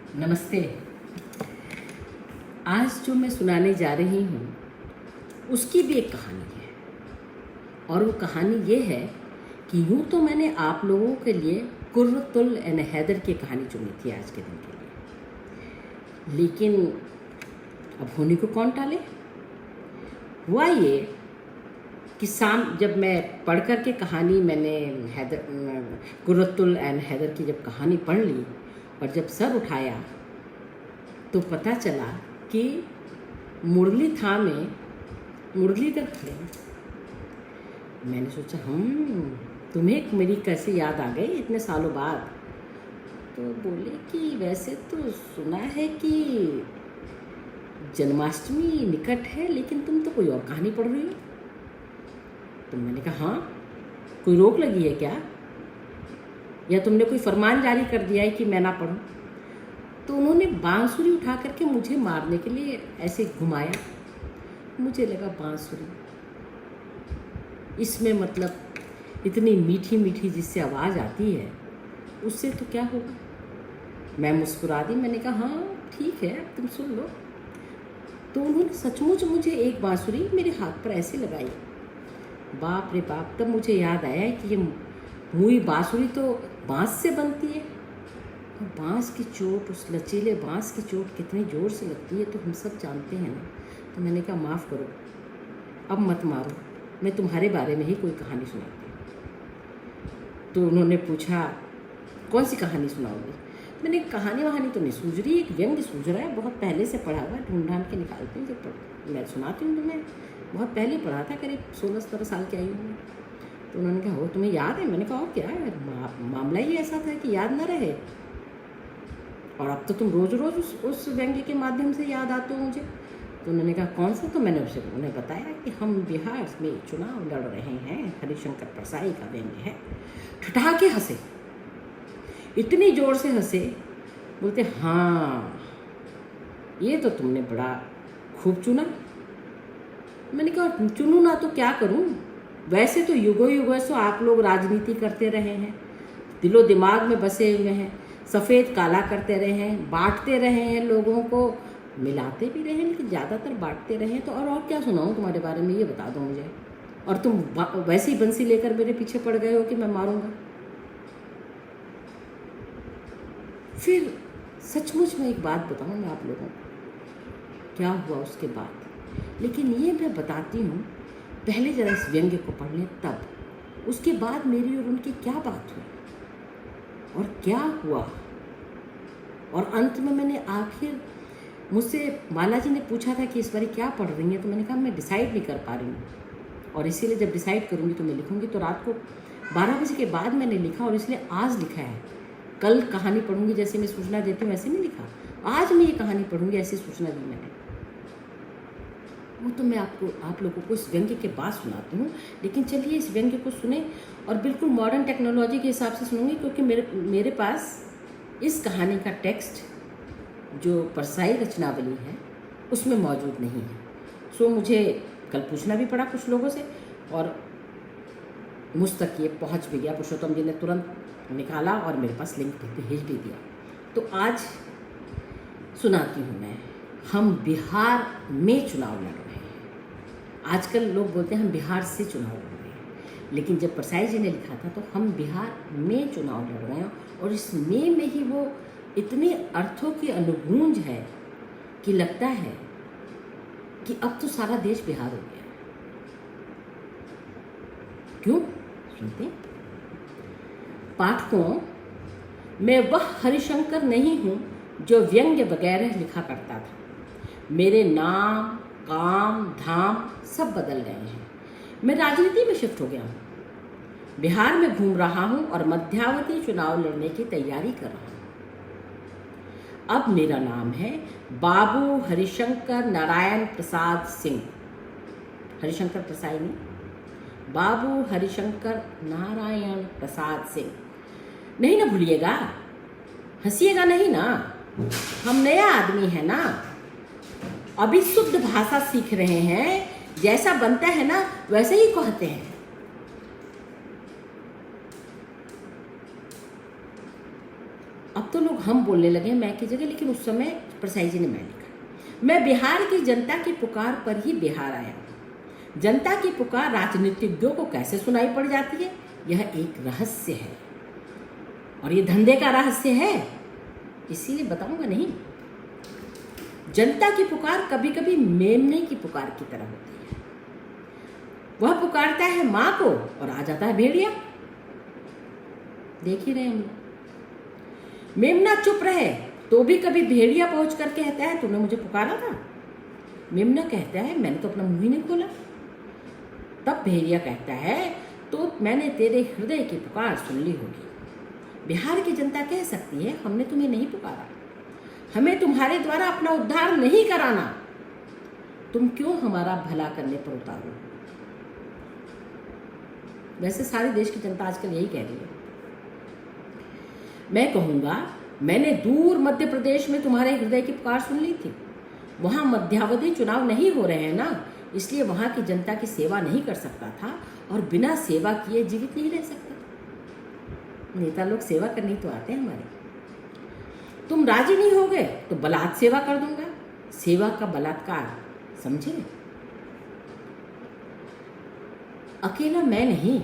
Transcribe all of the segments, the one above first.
नमस्ते। आज जो मैं सुनाने जा रही हूँ उसकी भी एक कहानी है, और वो कहानी ये है कि यूँ तो मैंने आप लोगों के लिए कुर्रतुल एन हैदर की कहानी चुनी थी आज के दिन के लिए, लेकिन अब होने को कौन टाले। हुआ ये कि जब मैं पढ़ कर के कहानी मैंने कुर्रतुल एन हैदर की जब कहानी पढ़ ली और जब सर उठाया तो पता चला कि मुरली था में मुरलीधर खड़े हैं। मैंने सोचा तुम्हें मेरी कैसे याद आ गई इतने सालों बाद। तो बोले कि वैसे तो सुना है कि जन्माष्टमी निकट है, लेकिन तुम तो कोई और कहानी पढ़ रही हो। तो मैंने कहा हाँ, कोई रोक लगी है क्या, या तुमने कोई फरमान जारी कर दिया है कि मैं ना पढूं। तो उन्होंने बांसुरी उठा करके मुझे मारने के लिए ऐसे घुमाया। मुझे लगा बांसुरी, इसमें मतलब इतनी मीठी मीठी जिससे आवाज़ आती है उससे तो क्या होगा। मैं मुस्कुरा दी, मैंने कहा हाँ ठीक है, तुम सुन लो। तो उन्होंने सचमुच मुझे एक बांसुरी मेरे हाथ पर ऐसे लगाई। बाप रे बाप, तब मुझे याद आया कि ये मुई बांसुरी तो बांस से बनती है, और बांस की चोट, उस लचीले बांस की चोट कितनी ज़ोर से लगती है तो हम सब जानते हैं ना। तो मैंने कहा माफ़ करो, अब मत मारो, मैं तुम्हारे बारे में ही कोई कहानी सुनाती हूँ। तो उन्होंने पूछा कौन सी कहानी सुनाओगे। मैंने कहानी वहानी तो नहीं सूझ रही, एक व्यंग्य सूझ रहा है, बहुत पहले से पढ़ा हुआ है, ढूंढ ढांढ के निकालती हूँ जब मैं सुनाती हूँ। तुम्हें बहुत पहले पढ़ा था, करीब 16-17 साल की आई हूँ। तो उन्होंने कहा हो तुम्हें याद है। मैंने कहा और क्या है, मामला ही ऐसा था कि याद न रहे, और अब तो तुम रोज़ रोज़ उस व्यंग्य के माध्यम से याद आते हो मुझे। तो उन्होंने कहा कौन सा। तो मैंने उन्हें बताया कि हम बिहार में चुनाव लड़ रहे हैं, हरिशंकर परसाई का व्यंग्य है। ठठाके हंसे, इतनी ज़ोर से हंसे, बोलते हाँ ये तो तुमने बड़ा खूब चुना। मैंने कहा चुनूँ ना तो क्या करूँ, वैसे तो युगों युगों से आप लोग राजनीति करते रहे हैं, दिलो दिमाग में बसे हुए हैं, सफ़ेद काला करते रहे हैं, बांटते रहे हैं, लोगों को मिलाते भी रहे हैं, लेकिन ज़्यादातर बांटते रहे हैं। तो और क्या सुनाऊँ तुम्हारे बारे में, ये बता दो मुझे। और तुम वैसी बंसी लेकर मेरे पीछे पड़ गए हो कि मैं मारूंगा। फिर सचमुच में एक बात बताऊँ मैं आप लोगों को क्या हुआ उसके बाद, लेकिन ये मैं बताती हूँ पहले ज़रा इस व्यंग्य को पढ़ लें, तब उसके बाद मेरी और उनकी क्या बात हुई और क्या हुआ। और अंत में मैंने आखिर मुझसे माला जी ने पूछा था कि इस बार क्या पढ़ रही हैं। तो मैंने कहा मैं डिसाइड नहीं कर पा रही हूँ, और इसीलिए जब डिसाइड करूँगी तो मैं लिखूँगी। तो रात को 12 बजे के बाद मैंने लिखा, और इसलिए आज लिखा है। कल कहानी पढ़ूँगी जैसे मैं सूचना देती हूँ वैसे नहीं लिखा, आज मैं ये कहानी पढ़ूँगी ऐसी सूचना दी मैंने। वो तो मैं आप लोगों को इस व्यंग्य के बाद सुनाती हूँ, लेकिन चलिए इस व्यंग्य को सुने, और बिल्कुल मॉडर्न टेक्नोलॉजी के हिसाब से सुनूंगी, क्योंकि मेरे पास इस कहानी का टेक्स्ट जो परसाई रचनावली है उसमें मौजूद नहीं है। सो मुझे कल पूछना भी पड़ा कुछ लोगों से, और मुझ तक ये पहुँच भी गया। पुरुषोत्तम जी ने तुरंत निकाला और मेरे पास लिंक भेज भी दिया। तो आज सुनाती हूँ मैं। हम बिहार में चुनाव लड़ रहे हैं। आजकल लोग बोलते हैं हम बिहार से चुनाव लड़ रहे हैं, लेकिन जब परसाई जी ने लिखा था तो हम बिहार में चुनाव लड़ रहे हैं, और इस में ही वो इतने अर्थों की अनुगूंज है कि लगता है कि अब तो सारा देश बिहार हो गया। क्यों, सुनते हैं। पाठकों, मैं वह हरिशंकर नहीं हूँ जो व्यंग्य वगैरह लिखा करता था। मेरे नाम, काम, धाम सब बदल गए हैं। मैं राजनीति में शिफ्ट हो गया हूँ, बिहार में घूम रहा हूँ और मध्यावधि चुनाव लड़ने की तैयारी कर रहा हूँ। अब मेरा नाम है बाबू हरिशंकर नारायण प्रसाद सिंह। हरिशंकर प्रसाद नहीं, बाबू हरिशंकर नारायण प्रसाद सिंह। नहीं ना भूलिएगा, हंसिएगा नहीं ना, हम नया आदमी है ना, अभी शुद्ध भाषा सीख रहे हैं, जैसा बनता है ना वैसे ही कहते हैं। अब तो लोग हम बोलने लगे मैं की जगह, लेकिन उस समय परसाई जी ने मैं लिखा। मैं बिहार की जनता की पुकार पर ही बिहार आया। जनता की पुकार राजनीतिज्ञों को कैसे सुनाई पड़ जाती है, यह एक रहस्य है, और ये धंधे का रहस्य है, इसीलिए बताऊंगा नहीं। जनता की पुकार कभी कभी मेमने की पुकार की तरह होती है। वह पुकारता है माँ को और आ जाता है भेड़िया। देख ही रहे हम लोग। मेमना चुप रहे तो भी कभी भेड़िया पहुंच कर कहता है तूने मुझे पुकारा था। मेमना कहता है मैंने तो अपना मुंह ही नहीं खोला। तब भेड़िया कहता है तो मैंने तेरे हृदय की पुकार सुन ली होगी। बिहार की जनता कह सकती है हमने तुम्हें नहीं पुकारा, हमें तुम्हारे द्वारा अपना उद्धार नहीं कराना, तुम क्यों हमारा भला करने पर उतारो। वैसे सारे देश की जनता आजकल यही कह रही है। मैं कहूंगा मैंने दूर मध्य प्रदेश में तुम्हारे हृदय की पुकार सुन ली थी। वहां मध्यावधि चुनाव नहीं हो रहे हैं ना, इसलिए वहां की जनता की सेवा नहीं कर सकता था और बिना सेवा किए जीवित नहीं रह सकता। नेता लोग सेवा करनी तो आते हैं हमारे। तुम राजी नहीं होगे तो बलात् सेवा कर दूंगा। सेवा का बलात्कार, समझे? अकेला मैं नहीं,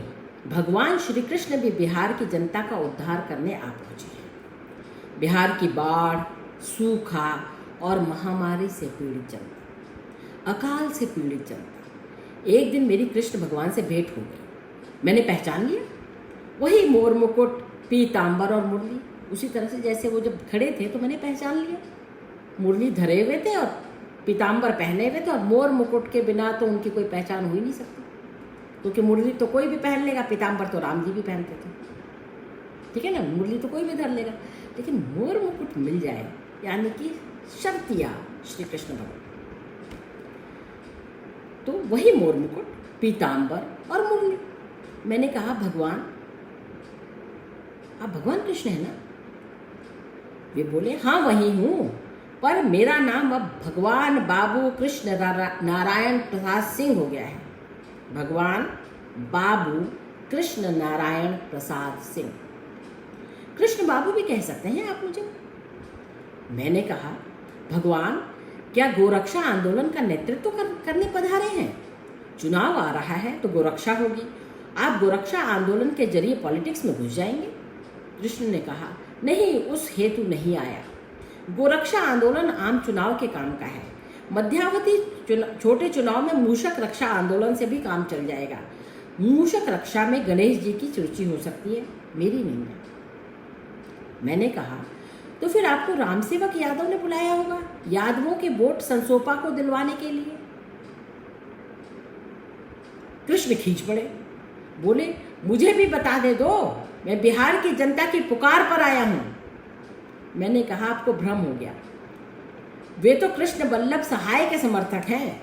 भगवान श्री कृष्ण भी बिहार की जनता का उद्धार करने आ पहुंचे हैं। बिहार की बाढ़, सूखा और महामारी से पीड़ित जनता, अकाल से पीड़ित जनता। एक दिन मेरी कृष्ण भगवान से भेंट हो गई। मैंने पहचान लिया, वही मोर मुकुट, पीतांबर और मुरली। उसी तरह से जैसे वो जब खड़े थे तो मैंने पहचान लिया। मुरली धरे हुए थे और पीतांबर पहने हुए थे, और मोर मुकुट के बिना तो उनकी कोई पहचान हो ही नहीं सकती, क्योंकि मुरली तो कोई भी पहन लेगा, पीतांबर तो राम जी भी पहनते थे, ठीक है ना। मुरली तो कोई भी धर लेगा, लेकिन मोर मुकुट मिल जाए यानी कि शर्तिया श्री कृष्ण भगवान। तो वही मोर मुकुट, पीतांबर और मुरली। मैंने कहा भगवान, आप भगवान कृष्ण है ना? वे बोले हाँ वही हूँ, पर मेरा नाम अब भगवान बाबू कृष्ण नारायण प्रसाद सिंह हो गया है। भगवान बाबू कृष्ण नारायण प्रसाद सिंह। कृष्ण बाबू भी कह सकते हैं आप मुझे। मैंने कहा भगवान, क्या गोरक्षा आंदोलन का नेतृत्व करने पधारे हैं? चुनाव आ रहा है तो गोरक्षा होगी, आप गोरक्षा आंदोलन के जरिए पॉलिटिक्स में घुस जाएंगे। कृष्ण ने कहा नहीं, उस हेतु नहीं आया। गोरक्षा आंदोलन आम चुनाव के काम का है। मध्यावधि छोटे चुनाव में मूषक रक्षा आंदोलन से भी काम चल जाएगा। मूषक रक्षा में गणेश जी की रुचि हो सकती है, मेरी नहीं है। मैंने कहा तो फिर आपको रामसेवक यादव ने बुलाया होगा यादवों के वोट संसोपा को दिलवाने के लिए। कृष्ण खींच पड़े, बोले मुझे भी बता दे दो, मैं बिहार की जनता की पुकार पर आया हूं। मैंने कहा आपको भ्रम हो गया, वे तो कृष्ण वल्लभ सहाय के समर्थक हैं,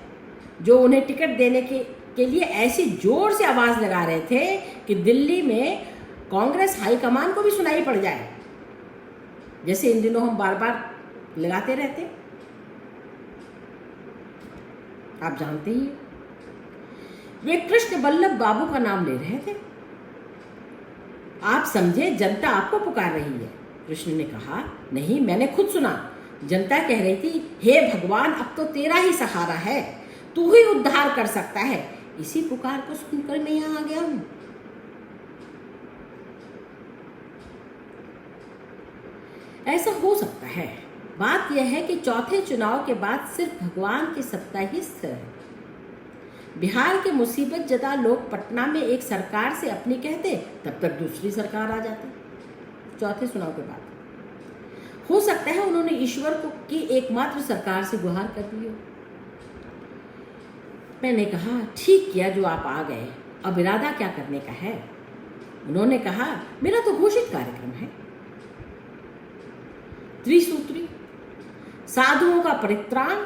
जो उन्हें टिकट देने के लिए ऐसी जोर से आवाज लगा रहे थे कि दिल्ली में कांग्रेस हाईकमान को भी सुनाई पड़ जाए, जैसे इन दिनों हम बार बार लगाते रहते। आप जानते ही, वे कृष्ण वल्लभ बाबू का नाम ले रहे थे। आप समझे जनता आपको पुकार रही है। कृष्ण ने कहा नहीं, मैंने खुद सुना। जनता कह रही थी हे भगवान, अब तो तेरा ही सहारा है, तू ही उद्धार कर सकता है। इसी पुकार को सुनकर मैं यहां आ गया हूं। ऐसा हो सकता है। बात यह है कि चौथे चुनाव के बाद सिर्फ भगवान की सत्ता ही स्थिर है। बिहार के मुसीबत जदा लोग पटना में एक सरकार से अपनी कहते, तब तक दूसरी सरकार आ जाती। चौथे चुनाव के बाद हो सकता है उन्होंने ईश्वर को की एकमात्र सरकार से गुहार कर दी हो। मैंने कहा ठीक किया जो आप आ गए, अब इरादा क्या करने का है? उन्होंने कहा मेरा तो घोषित कार्यक्रम है, त्रिसूत्री, साधुओं का परित्राण,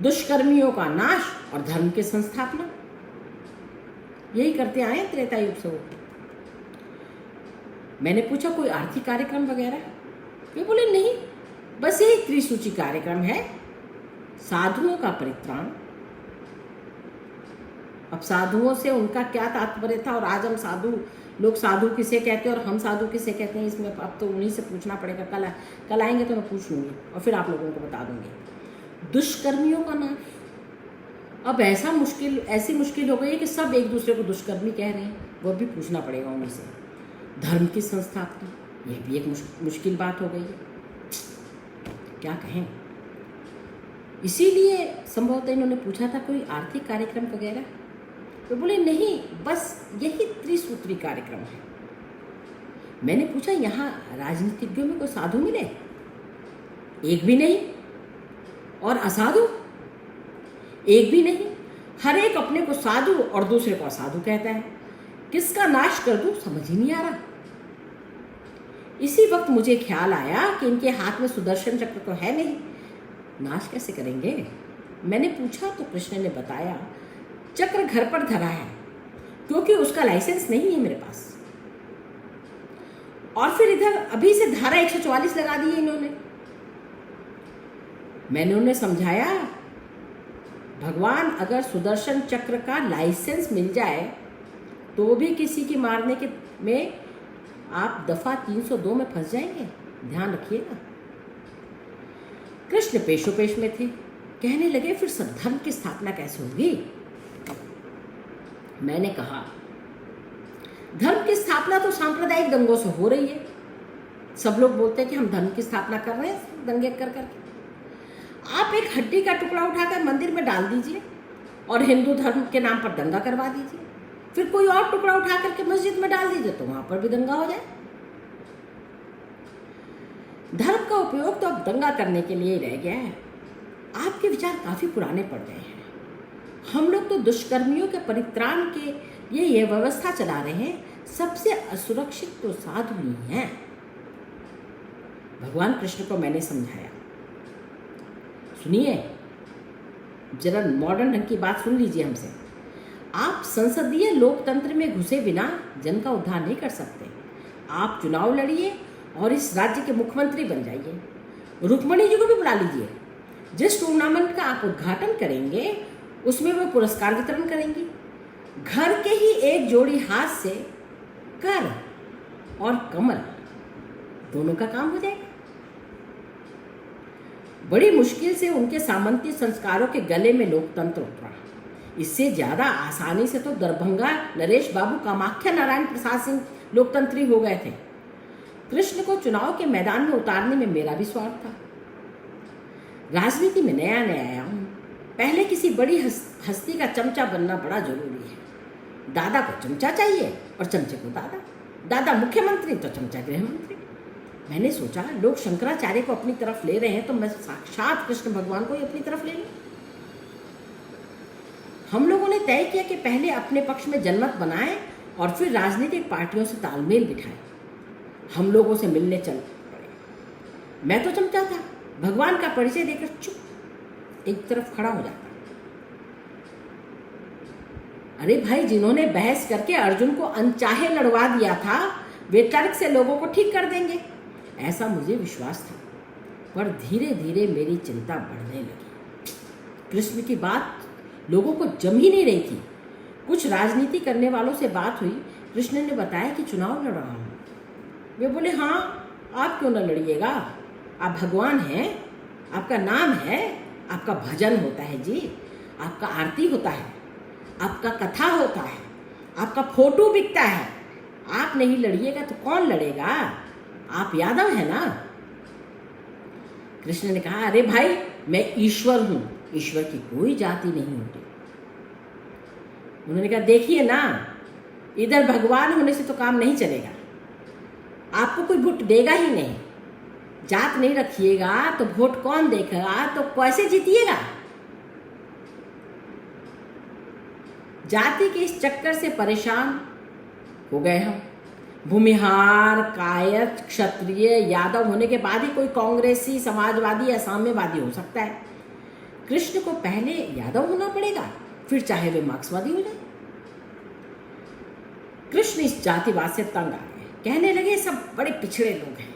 दुष्कर्मियों का नाश और धर्म की संस्थापना। यही करते आए त्रेता युग से। मैंने पूछा कोई आर्थिक कार्यक्रम वगैरह? वे बोले नहीं, बस यही त्रिसूची कार्यक्रम है, साधुओं का परित्राण। अब साधुओं से उनका क्या तात्पर्य था और आज हम साधु लोग साधु किसे कहते हैं और हम साधु किसे कहते हैं, इसमें अब तो उन्हीं से पूछना पड़ेगा। कल आएंगे तो मैं पूछ लूँगी और फिर आप लोगों को बता दूँगी। दुष्कर्मियों का नाश, अब ऐसी मुश्किल हो गई है कि सब एक दूसरे को दुष्कर्मी कह रहे हैं, वो भी पूछना पड़ेगा उन्हीं से। धर्म की संस्थापना, यह भी एक मुश्किल बात हो गई है, क्या कहें। इसीलिए संभवतः इन्होंने पूछा था कोई आर्थिक कार्यक्रम वगैरह, तो बोले नहीं, बस यही त्रिसूत्री कार्यक्रम है। मैंने पूछा यहाँ राजनीतिज्ञों में कोई साधु मिले? एक भी नहीं। और असाधु? एक भी नहीं। हर एक अपने को साधु और दूसरे को असाधु कहता है। किसका नाश कर दूं समझ ही नहीं आ रहा। इसी वक्त मुझे ख्याल आया कि इनके हाथ में सुदर्शन चक्र तो है नहीं, नाश कैसे करेंगे। मैंने पूछा तो कृष्ण ने बताया चक्र घर पर धरा है, क्योंकि उसका लाइसेंस नहीं है मेरे पास। और फिर इधर अभी से धारा 144 लगा दी है इन्होंने। मैंने उन्हें समझाया भगवान अगर सुदर्शन चक्र का लाइसेंस मिल जाए तो भी किसी की मारने के में आप दफा 302 में फंस जाएंगे, ध्यान रखिएगा। कृष्ण पेशोपेश में थे, कहने लगे फिर सब धर्म की स्थापना कैसे होगी। मैंने कहा धर्म की स्थापना तो सांप्रदायिक दंगों से हो रही है। सब लोग बोलते हैं कि हम धर्म की स्थापना कर रहे हैं दंगे कर करके। आप एक हड्डी का टुकड़ा उठाकर मंदिर में डाल दीजिए और हिंदू धर्म के नाम पर दंगा करवा दीजिए, फिर कोई और टुकड़ा उठा करके मस्जिद में डाल दीजिए तो वहां पर भी दंगा हो जाए। धर्म का उपयोग तो अब दंगा करने के लिए ही रह गया है। आपके विचार काफी पुराने पड़ गए हैं। हम लोग तो दुष्कर्मियों के परित्राण के लिए यह व्यवस्था चला रहे हैं। सबसे असुरक्षित तो साधु ही हैं। भगवान कृष्ण को मैंने समझाया, सुनिए जरा मॉडर्न ढंग की बात सुन लीजिए हमसे। आप संसदीय लोकतंत्र में घुसे बिना जन का उद्धार नहीं कर सकते। आप चुनाव लड़िए और इस राज्य के मुख्यमंत्री बन जाइए। रुक्मणी जी को भी बुला लीजिए। जिस टूर्नामेंट का आप उद्घाटन करेंगे उसमें वो पुरस्कार वितरण करेंगी। घर के ही एक जोड़ी हाथ से कर और कमल दोनों का काम हो जाएगा। बड़ी मुश्किल से उनके सामंती संस्कारों के गले में लोकतंत्र उतरा। इससे ज्यादा आसानी से तो दरभंगा नरेश बाबू कामाख्या नारायण प्रसाद सिंह लोकतंत्री हो गए थे। कृष्ण को चुनाव के मैदान में उतारने में मेरा भी स्वार्थ था। राजनीति में नया आया हूं। पहले किसी बड़ी हस्ती का चमचा बनना बड़ा जरूरी है। दादा को चमचा चाहिए और चमचे को दादा। दादा मुख्यमंत्री तो चमचा गृह मंत्री। मैंने सोचा लोग शंकराचार्य को अपनी तरफ ले रहे हैं तो मैं साक्षात कृष्ण भगवान को ही अपनी तरफ ले लूं। हम लोगों ने तय किया कि पहले अपने पक्ष में जनमत बनाएं और फिर राजनीतिक पार्टियों से तालमेल बिठाएं। हम लोगों से मिलने चल पड़े। मैं तो चमचा था, भगवान का परिचय देकर चुप एक तरफ खड़ा हो जाता। अरे भाई, जिन्होंने बहस करके अर्जुन को अनचाहे लड़वा दिया था वे तर्क से लोगों को ठीक कर देंगे, ऐसा मुझे विश्वास था। पर धीरे धीरे मेरी चिंता बढ़ने लगी। कृष्ण की बात लोगों को जम ही नहीं रही थी। कुछ राजनीति करने वालों से बात हुई। कृष्ण ने बताया कि चुनाव लड़ रहा हूं। वे बोले हाँ, आप क्यों न लड़िएगा, आप भगवान हैं, आपका नाम है, आपका भजन होता है जी, आपका आरती होता है, आपका कथा होता है, आपका फोटो बिकता है। आप नहीं लड़िएगा तो कौन लड़ेगा, आप यादव है ना। कृष्ण ने कहा अरे भाई, मैं ईश्वर हूं, ईश्वर की कोई जाति नहीं होती। उन्होंने कहा देखिए ना, इधर भगवान होने से तो काम नहीं चलेगा। आपको कोई वोट देगा ही नहीं। जात नहीं रखिएगा तो वोट कौन देगा, तो कैसे जीतिएगा। जाति के इस चक्कर से परेशान हो गए हम। भूमिहार, कायस्थ, क्षत्रिय, यादव होने के बाद ही कोई कांग्रेसी, समाजवादी या साम्यवादी हो सकता है। कृष्ण को पहले यादव होना पड़ेगा, फिर चाहे वे मार्क्सवादी हो जाए। कृष्ण इस जातिवाद से तंग आ गए। कहने लगे सब बड़े पिछड़े लोग हैं।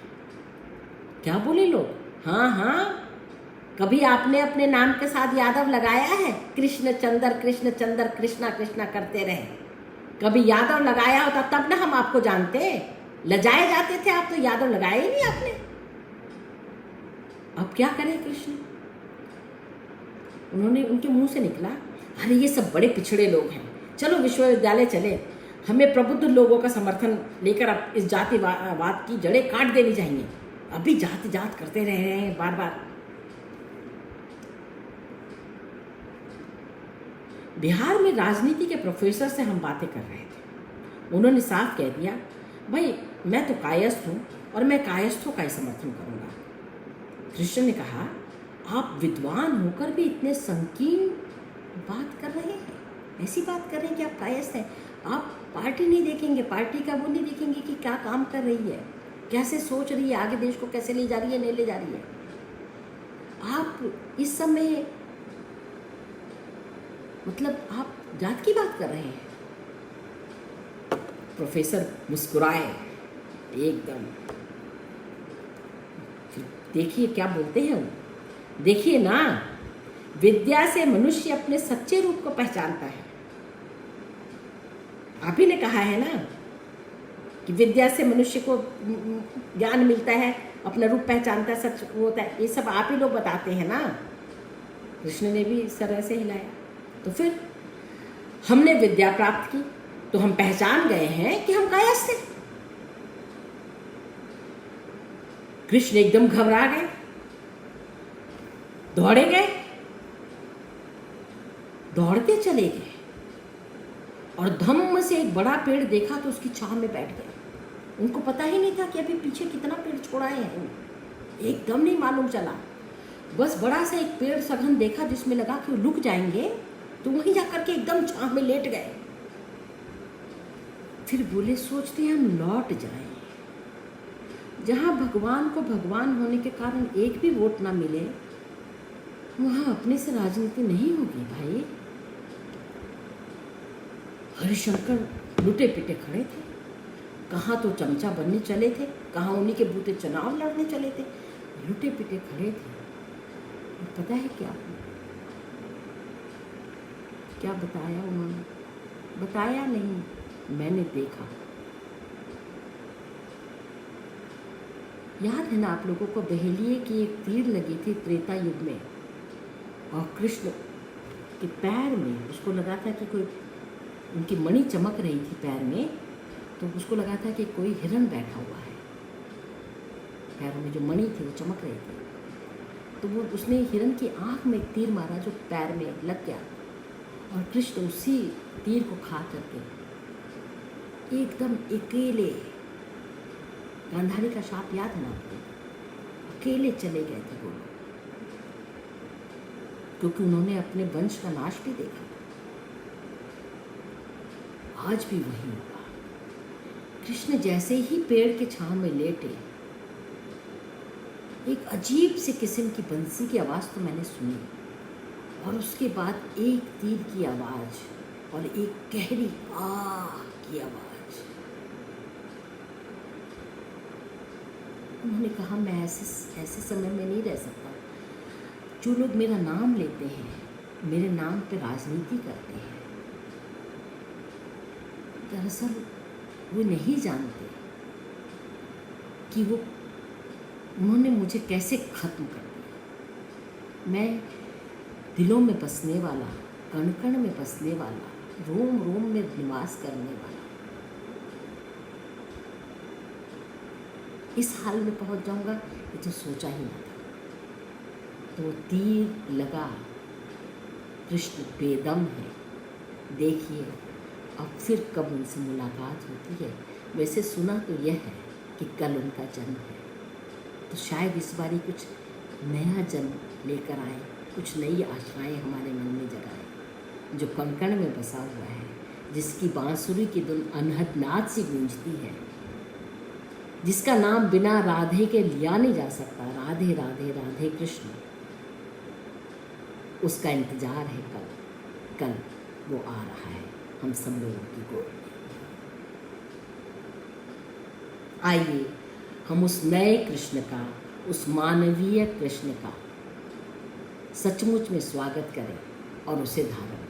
क्या बोले लोग? हाँ हाँ, कभी आपने अपने नाम के साथ यादव लगाया है? कृष्ण चंद्र कृष्णा कृष्णा करते रहे। कभी यादव लगाया होता तब ना हम आपको जानते। लजाए जाते थे आप, तो यादव लगाए ही नहीं आपने। अब क्या करें कृष्ण? उन्होंने, उनके मुंह से निकला, अरे ये सब बड़े पिछड़े लोग हैं, चलो विश्वविद्यालय चले, हमें प्रबुद्ध लोगों का समर्थन लेकर अब इस जातिवाद की जड़ें काट देनी चाहिए। अभी जाति जात करते रह रहे हैं बार बार। बिहार में राजनीति के प्रोफेसर से हम बातें कर रहे थे। उन्होंने साफ कह दिया, भाई मैं तो कायस्थ हूँ और मैं कायस्थों का ही समर्थन करूँगा। कृष्ण ने कहा, आप विद्वान होकर भी इतने संकीर्ण बात कर रहे हैं, ऐसी बात कर रहे हैं कि आप कायस्थ हैं। आप पार्टी नहीं देखेंगे, पार्टी का वो नहीं देखेंगे कि क्या काम कर रही है, कैसे सोच रही है, आगे देश को कैसे ले जा रही है, नहीं ले जा रही है। आप इस समय मतलब आप जात की बात कर रहे हैं। प्रोफेसर मुस्कुराए एकदम। देखिए क्या बोलते हैं वो, देखिए ना, विद्या से मनुष्य अपने सच्चे रूप को पहचानता है। आप ही ने कहा है ना कि विद्या से मनुष्य को ज्ञान मिलता है, अपना रूप पहचानता है, सच होता है। ये सब आप ही लोग बताते हैं ना। कृष्ण ने भी सर ऐसे हिलाया। तो फिर हमने विद्या प्राप्त की तो हम पहचान गए हैं कि हम कायस्थ हैं। कृष्ण एकदम घबरा गए, दौड़े गए, दौड़ते चले गए और धम्म से एक बड़ा पेड़ देखा तो उसकी छांव में बैठ गए। उनको पता ही नहीं था कि अभी पीछे कितना पेड़ छोड़ाए हैं, एकदम नहीं मालूम चला। बस बड़ा सा एक पेड़ सघन देखा जिसमें लगा कि वो रुक जाएंगे, तो वहीं जाकर के एकदम छांव में लेट गए। फिर बोले, सोचते हैं हम लौट जाएं, जहां भगवान को भगवान होने के कारण एक भी वोट ना मिले, वहां अपने से राजनीति नहीं होगी भाई। हरिशंकर लुटे पिटे खड़े थे, कहाँ तो चमचा बनने चले थे, कहाँ उन्हीं के बूते चुनाव लड़ने चले थे, लुटे पिटे खड़े थे। और पता है क्या बताया उन्होंने? बताया नहीं, मैंने देखा। याद है ना आप लोगों को, बहेलिए की एक तीर लगी थी त्रेता युग में, और कृष्ण के पैर में उसको लगा था कि कोई, उनकी मणि चमक रही थी पैर में, तो उसको लगा था कि कोई हिरण बैठा हुआ है। पैरों में जो मणि थी वो चमक रही थी, तो वो उसने हिरण की आँख में एक तीर मारा जो पैर में लग गया, और कृष्ण उसी तीर को खा करके एकदम अकेले, गांधारी का शाप याद है ना आपको, अकेले चले गए थे वो, क्योंकि उन्होंने अपने वंश का नाश भी देखा था। आज भी वही होगा। कृष्ण जैसे ही पेड़ के छांव में लेटे, एक अजीब से किस्म की बंसी की आवाज़ तो मैंने सुनी, और उसके बाद एक तीर की आवाज़ और एक गहरी आह की आवाज़। उन्होंने कहा, मैं ऐसे समय में नहीं रह सकता। जो लोग मेरा नाम लेते हैं, मेरे नाम पे राजनीति करते हैं, दरअसल वो नहीं जानते कि वो, उन्होंने मुझे कैसे ख़त्म कर दिया। मैं दिलों में बसने वाला, कण कण में बसने वाला, रोम रोम में निवास करने वाला, इस हाल में पहुंच जाऊंगा ये तो सोचा ही ना था। तो वो तीर लगा, कृष्ण बेदम है। देखिए अब फिर कब उनसे मुलाकात होती है। वैसे सुना तो यह है कि कल उनका जन्म है, तो शायद इस बारी कुछ नया जन्म लेकर आए, कुछ नई आशाएं हमारे मन में जगाए। जो कंकण में बसा हुआ है, जिसकी बांसुरी की धुन अनहद नाद सी गूंजती है, जिसका नाम बिना राधे के लिया नहीं जा सकता, राधे राधे राधे कृष्ण, उसका इंतजार है कल वो आ रहा है हम सब लोगों की गोद में। आइए हम उस नए कृष्ण का, उस मानवीय कृष्ण का सचमुच में स्वागत करें और उसे धारण करें।